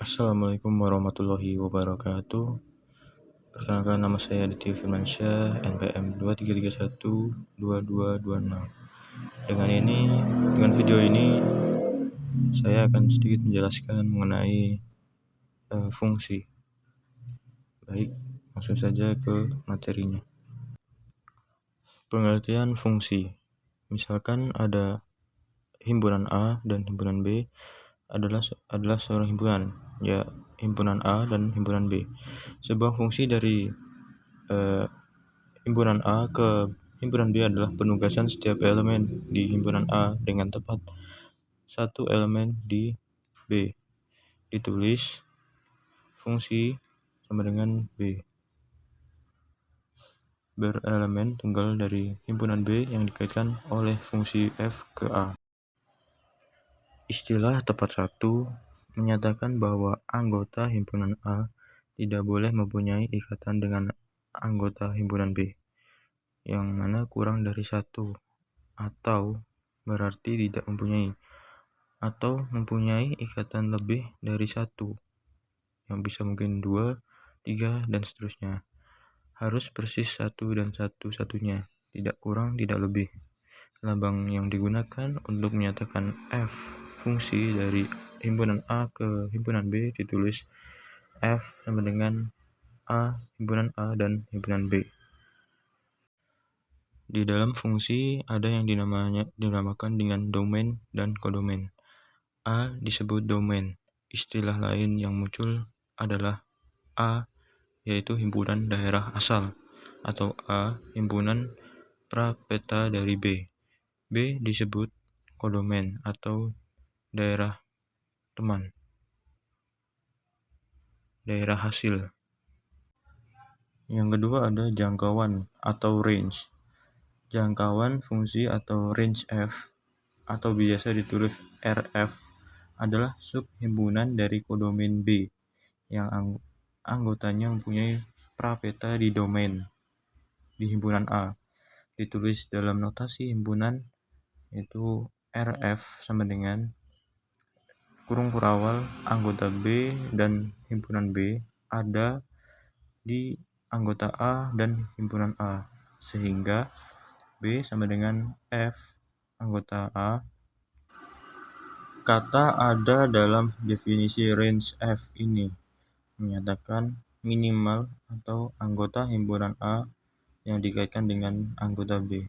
Assalamualaikum warahmatullahi wabarakatuh. Perkenalkan, nama saya Aditya Firmansyah, NPM 23312226. Dengan video ini saya akan sedikit menjelaskan mengenai fungsi. Baik, langsung saja ke materinya. Pengertian fungsi. Misalkan ada himpunan A dan himpunan B adalah seorang himpunan, ya, himpunan A dan himpunan B. Sebuah fungsi dari himpunan A ke himpunan B adalah penugasan setiap elemen di himpunan A dengan tepat satu elemen di B. Ditulis fungsi sama dengan B berelemen tunggal dari himpunan B yang dikaitkan oleh fungsi F ke A. Istilah tepat satu menyatakan bahwa anggota himpunan A tidak boleh mempunyai ikatan dengan anggota himpunan B yang mana kurang dari satu, atau berarti tidak mempunyai, atau mempunyai ikatan lebih dari satu, yang bisa mungkin 2, 3, dan seterusnya. Harus persis satu dan satu-satunya, tidak kurang, tidak lebih. Lambang yang digunakan untuk menyatakan F fungsi dari himpunan A ke himpunan B ditulis F sama dengan A, himpunan A dan himpunan B. Di dalam fungsi ada yang dinamakan dengan domain dan kodomain. A disebut domain. Istilah lain yang muncul adalah A, yaitu himpunan daerah asal, atau A, himpunan prapeta dari B. B disebut kodomain atau daerah teman, daerah hasil. Yang kedua ada jangkauan atau range. Jangkauan fungsi atau range F, atau biasa ditulis RF, adalah subhimpunan dari kodomain B yang anggotanya mempunyai prapeta di domain di himpunan A. Ditulis dalam notasi himpunan yaitu RF sama dengan kurung kurawal anggota B dan himpunan B ada di anggota A dan himpunan A, sehingga B sama dengan F anggota A. Kata ada dalam definisi range F ini menyatakan minimal atau anggota himpunan A yang dikaitkan dengan anggota B.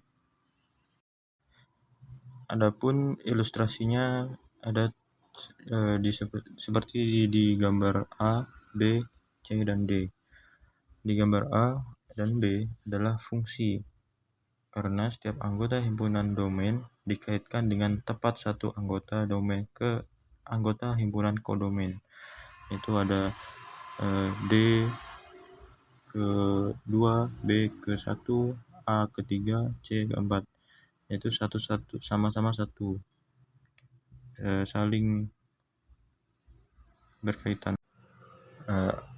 Adapun ilustrasinya ada seperti di gambar A, B, C, dan D. Di gambar A dan B adalah fungsi, karena setiap anggota himpunan domain dikaitkan dengan tepat satu anggota domain ke anggota himpunan kodomain. Itu ada D ke 2, B ke 1, A ke 3, C ke 4. Yaitu satu-satu, sama-sama satu, saling berkaitan.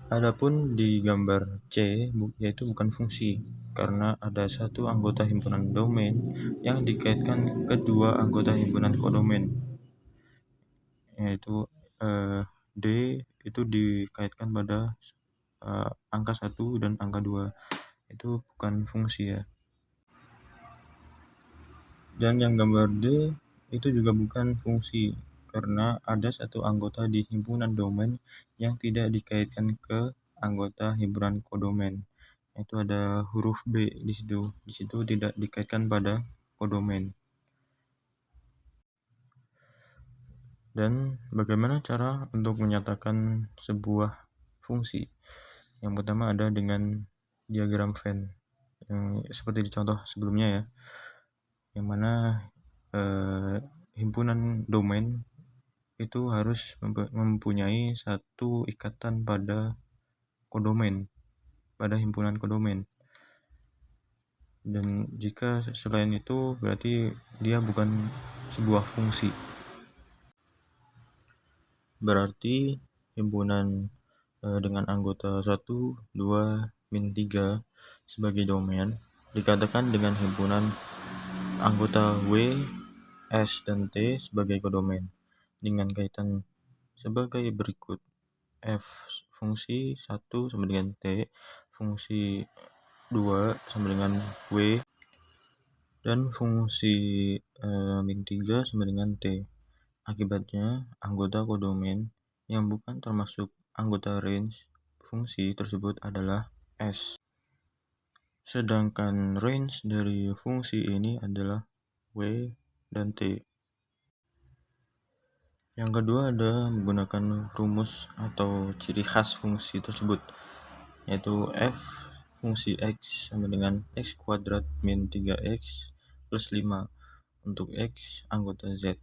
Adapun di gambar C yaitu bukan fungsi, karena ada satu anggota himpunan domain yang dikaitkan kedua anggota himpunan kodomain, yaitu D itu dikaitkan pada angka 1 dan angka 2. Itu bukan fungsi, ya. Dan yang gambar D itu juga bukan fungsi, karena ada satu anggota di himpunan domain yang tidak dikaitkan ke anggota himpunan kodomain. Itu ada huruf B di situ. Di situ tidak dikaitkan pada kodomain. Dan bagaimana cara untuk menyatakan sebuah fungsi? Yang pertama ada dengan diagram Venn, yang seperti di contoh sebelumnya, ya, yang mana himpunan domain itu harus mempunyai satu ikatan pada kodomain, pada himpunan kodomain. Dan jika selain itu berarti dia bukan sebuah fungsi. Berarti himpunan dengan anggota 1, 2, min 3 sebagai domain dikatakan dengan himpunan anggota W, S, dan T sebagai kodomain dengan kaitan sebagai berikut. F fungsi 1 sama dengan T, fungsi 2 sama dengan W, dan fungsi min 3 sama dengan T. Akibatnya, anggota kodomain yang bukan termasuk anggota range fungsi tersebut adalah S. Sedangkan range dari fungsi ini adalah W dan T. Yang kedua adalah menggunakan rumus atau ciri khas fungsi tersebut, yaitu F fungsi X sama dengan X kuadrat min 3X plus 5 untuk X anggota Z.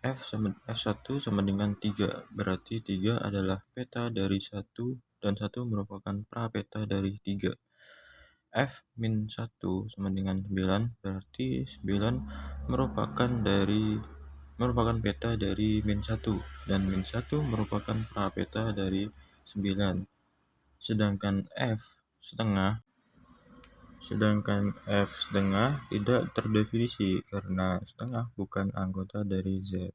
F1 sama dengan 3, berarti 3 adalah peta dari 1 dan 1 merupakan prapeta dari 3. F-1 sama dengan 9, berarti 9 merupakan peta dari min 1 dan min 1 merupakan prapeta dari 9. Sedangkan F setengah tidak terdefinisi karena setengah bukan anggota dari Z.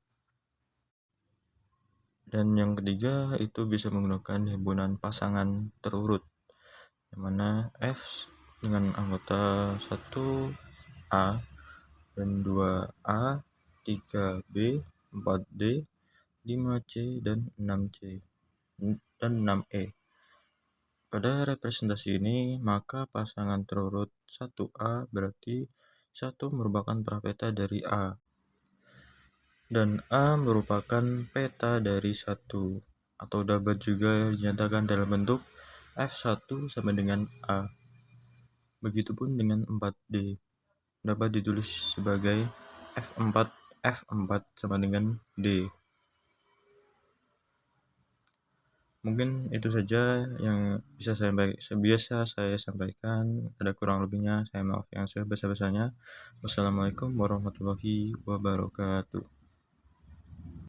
Dan yang ketiga itu bisa menggunakan himpunan pasangan terurut, yang mana F dengan anggota 1A dan 2A, 3B, 4D, 5C, dan 6C, dan 6E. Pada representasi ini, maka pasangan terurut 1A berarti 1 merupakan prapeta dari A, dan A merupakan peta dari 1, atau dapat juga dinyatakan dalam bentuk F1 sama dengan A. Begitupun dengan 4D, dapat ditulis sebagai F4 sama dengan D. Mungkin itu saja yang biasa saya sampaikan. Ada kurang lebihnya saya maaf yang sebesar-besarnya. Wassalamualaikum warahmatullahi wabarakatuh.